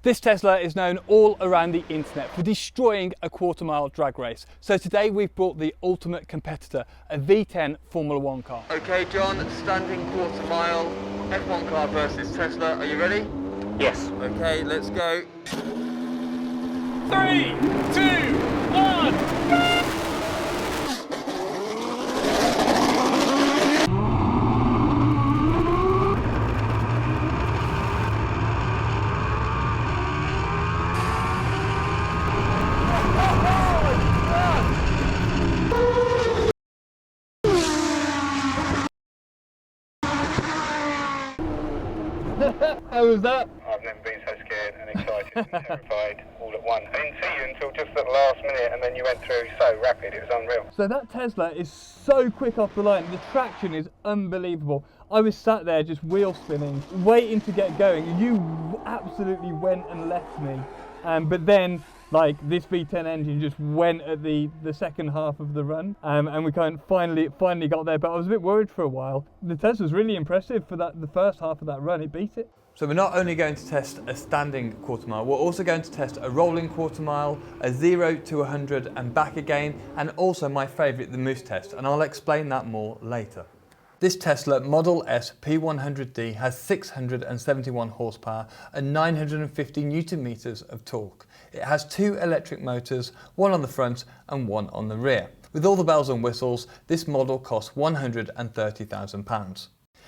This Tesla is known all around the internet for destroying a quarter-mile drag race. So today we've brought the ultimate competitor, a V10 Formula One car. Okay, John, standing quarter mile, F1 car versus Tesla. Are you ready? Yes. Okay, let's go. 3, 2, 1. How was that? I've never been so scared and excited and terrified all at once. I didn't see you until just at the last minute, and then you went through so rapid, it was unreal. So that Tesla is so quick off the line, the traction is unbelievable. I was sat there just wheel spinning, waiting to get going. You absolutely went and left me. But then, like, this V10 engine just went at the second half of the run, and we finally got there. But I was a bit worried for a while. The Tesla's really impressive for the first half of that run. It beat it. So we're not only going to test a standing quarter mile, we're also going to test a rolling quarter mile, a 0 to 100 and back again, and also my favourite, the moose test, and I'll explain that more later. This Tesla Model S P100D has 671 horsepower and 950 Newton meters of torque. It has 2 electric motors, one on the front and one on the rear. With all the bells and whistles, this model costs £130,000.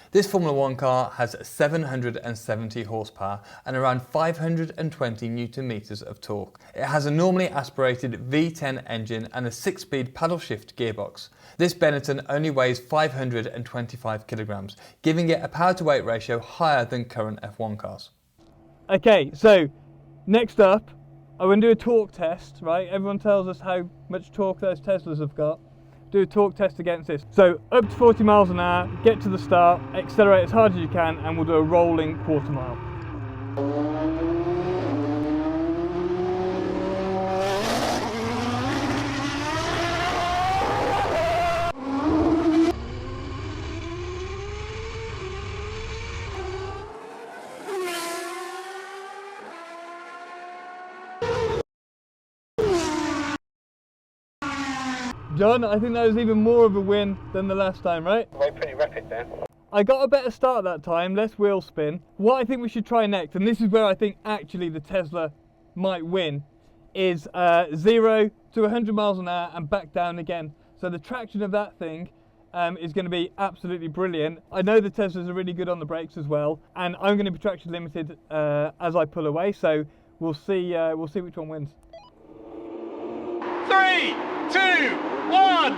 This Formula One car has 770 horsepower and around 520 Newton meters of torque. It has a normally aspirated V10 engine and a 6-speed paddle shift gearbox. This Benetton only weighs 525 kilograms, giving it a power to weight ratio higher than current F1 cars. Okay, so next up, I'm going to do a torque test, right? Everyone tells us how much torque those Teslas have got. Do a torque test against this. So up to 40 miles an hour, get to the start, accelerate as hard as you can, and we'll do a rolling quarter mile. John, I think that was even more of a win than the last time, right? Way pretty rapid there. I got a better start that time, less wheel spin. What I think we should try next, and this is where I think actually the Tesla might win, is 0 to 100 miles an hour and back down again. So the traction of that thing is going to be absolutely brilliant. I know the Teslas are really good on the brakes as well, and I'm going to be traction limited as I pull away. So we'll see which one wins. 3, 2, 1.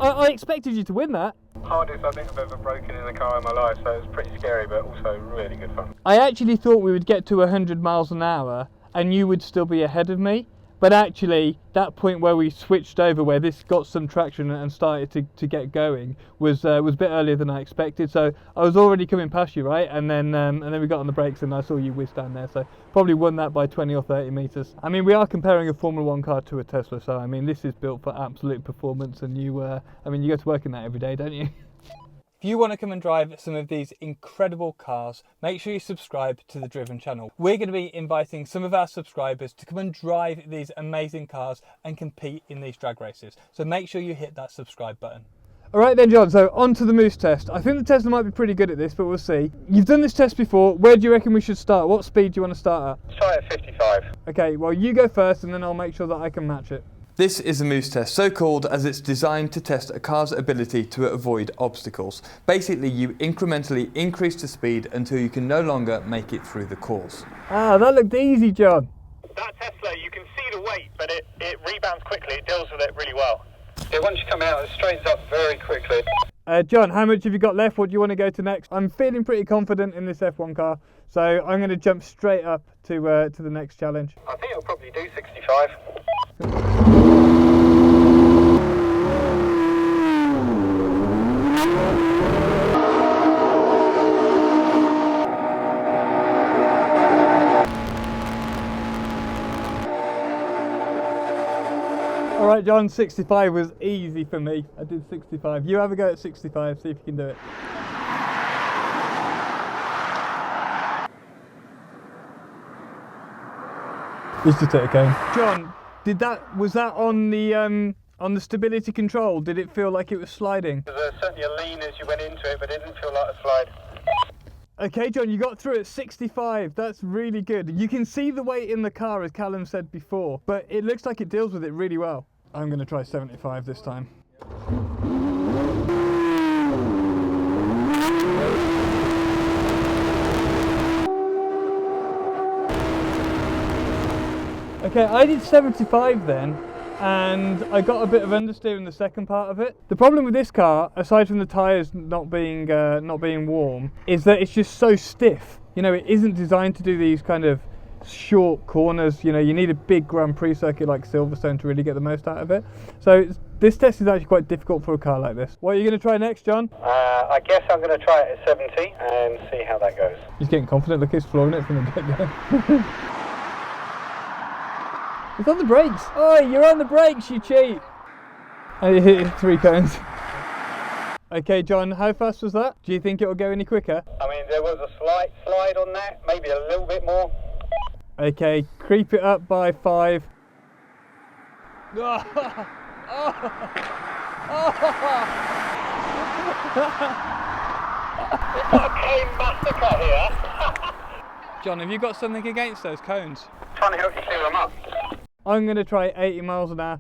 I expected you to win that. Hardest I think I've ever broken in a car in my life, so it was pretty scary, but also really good fun. I actually thought we would get to 100 miles an hour and you would still be ahead of me. But actually, that point where we switched over, where this got some traction and started to get going, was a bit earlier than I expected. So I was already coming past you, right? And then we got on the brakes, and I saw you whiz down there. So probably won that by 20 or 30 meters. I mean, we are comparing a Formula One car to a Tesla, so I mean, this is built for absolute performance. And you go to work in that every day, don't you? If you want to come and drive some of these incredible cars, make sure you subscribe to the Driven channel. We're going to be inviting some of our subscribers to come and drive these amazing cars and compete in these drag races. So make sure you hit that subscribe button. All right then, John, so on to the moose test. I think the Tesla might be pretty good at this, but we'll see. You've done this test before. Where do you reckon we should start? What speed do you want to start at? Start at 55. Okay, well, you go first and then I'll make sure that I can match it. This is a moose test, so called as it's designed to test a car's ability to avoid obstacles. Basically, you incrementally increase the speed until you can no longer make it through the course. Ah, that looked easy, John. That Tesla, you can see the weight, but it rebounds quickly, it deals with it really well. Yeah, once you come out, it straightens up very quickly. John, how much have you got left? What do you want to go to next? I'm feeling pretty confident in this F1 car, so I'm going to jump straight up to the next challenge. I think it'll probably do 65. Right, John, 65 was easy for me. I did 65. You have a go at 65, see if you can do it. Just to take a cone. John, was that on the stability control? Did it feel like it was sliding? There's certainly a lean as you went into it, but it didn't feel like a slide. Okay, John, you got through at 65. That's really good. You can see the weight in the car, as Callum said before, but it looks like it deals with it really well. I'm going to try 75 this time. Okay, I did 75 then, and I got a bit of understeer in the second part of it. The problem with this car, aside from the tyres not being warm, is that it's just so stiff. You know, it isn't designed to do these kind of short corners. You know, you need a big Grand Prix circuit like Silverstone to really get the most out of it. So this test is actually quite difficult for a car like this. What are you going to try next, John? I guess I'm going to try it at 70 and see how that goes. He's getting confident. Look, he's flooring it from the get-go. It's on the brakes. Oh, you're on the brakes, you cheat. And it hit 3 cones. Okay, John, how fast was that? Do you think it'll go any quicker? I mean, there was a slight slide on that, maybe a little bit more. Okay, creep it up by 5. It's not a cane massacre here. John, have you got something against those cones? Trying to help you clear them up. I'm going to try 80 miles an hour.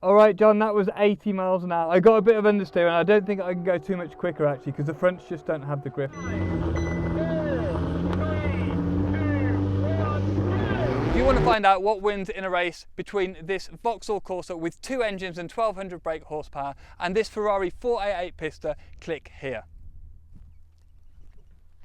Alright, John, that was 80 miles an hour. I got a bit of understeer and I don't think I can go too much quicker actually because the fronts just don't have the grip. If you want to find out what wins in a race between this Vauxhall Corsa with 2 engines and 1200 brake horsepower and this Ferrari 488 Pista, click here.